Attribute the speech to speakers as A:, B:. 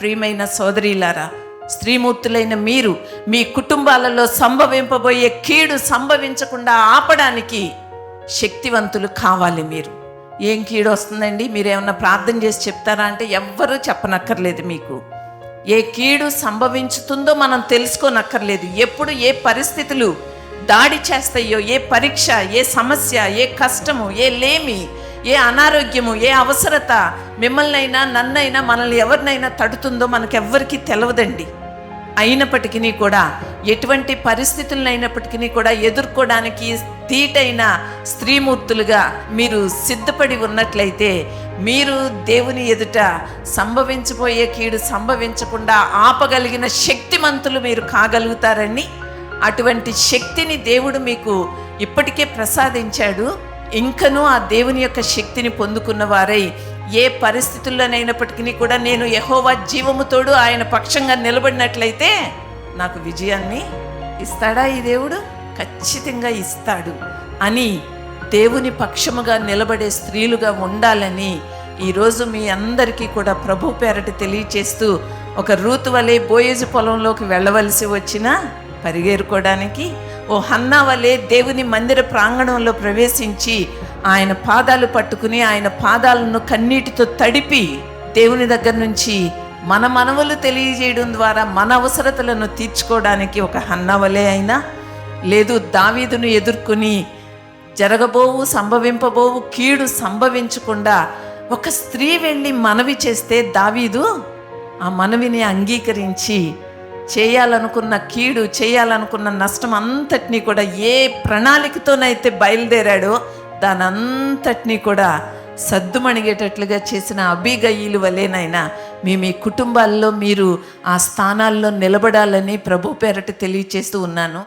A: ప్రియమైన సోదరీలారా, స్త్రీమూర్తులైన మీరు మీ కుటుంబాలలో సంభవింపబోయే కీడు సంభవించకుండా ఆపడానికి శక్తివంతులు కావాలి. మీరు ఏం కీడు వస్తుందండి? మీరేమన్నా ప్రార్థన చేసి చెప్తారా అంటే ఎవ్వరూ చెప్పనక్కర్లేదు. మీకు ఏ కీడు సంభవించుతుందో మనం తెలుసుకోనక్కర్లేదు. ఎప్పుడు ఏ పరిస్థితులు దాడి చేస్తాయో, ఏ పరీక్ష, ఏ సమస్య, ఏ కష్టము, ఏ లేమి, ఏ అనారోగ్యము, ఏ అవసరత మిమ్మల్నైనా నన్నైనా మనల్ని ఎవరినైనా తడుతుందో మనకెవ్వరికీ తెలవదండి. అయినప్పటికీ కూడా ఎటువంటి పరిస్థితులైనప్పటికీ కూడా ఎదుర్కోవడానికి ధీటైన స్త్రీమూర్తులుగా మీరు సిద్ధపడి ఉన్నట్లయితే మీరు దేవుని ఎదుట సంభవించబోయే కీడు సంభవించకుండా ఆపగలిగిన శక్తిమంతులు మీరు కాగలుగుతారని, అటువంటి శక్తిని దేవుడు మీకు ఇప్పటికే ప్రసాదించాడు. ఇంకనూ ఆ దేవుని యొక్క శక్తిని పొందుకున్న వారై ఏ పరిస్థితుల్లోనైనప్పటికీ కూడా నేను యెహోవా జీవముతోడు ఆయన పక్షంగా నిలబడినట్లయితే నాకు విజయాన్ని ఇస్తాడా ఈ దేవుడు? ఖచ్చితంగా ఇస్తాడు అని దేవుని పక్షముగా నిలబడే స్త్రీలుగా ఉండాలని ఈరోజు మీ అందరికీ కూడా ప్రభు పేరట తెలియచేస్తూ, ఒక రూతు వలె బోయేజు పొలంలోకి వెళ్ళవలసి వచ్చినా పరిగెరుకోవడానికి, ఓ హన్నా వలె దేవుని మందిర ప్రాంగణంలో ప్రవేశించి ఆయన పాదాలు పట్టుకుని ఆయన పాదాలను కన్నీటితో తడిపి దేవుని దగ్గర నుంచి మన మనవులు తెలియజేయడం ద్వారా మన అవసరతలను తీర్చుకోవడానికి ఒక హన్నా వలె అయినా, లేదు దావీదును ఎదుర్కొని జరగబోవు సంభవింపబోవు కీడు సంభవించకుండా ఒక స్త్రీ వెళ్ళి మనవి చేస్తే దావీదు ఆ మనవిని అంగీకరించి చేయాలనుకున్న కీడు, చేయాలనుకున్న నష్టం అంతటినీ కూడా ఏ ప్రణాళికతోనైతే బయలుదేరాడో దాని అంతటినీ కూడా సద్దుమణిగేటట్లుగా చేసిన అబీగయీలు వలెనైనా మీ కుటుంబాల్లో మీరు ఆ స్థానాల్లో నిలబడాలని ప్రభు పేరట తెలియచేస్తూ ఉన్నాను.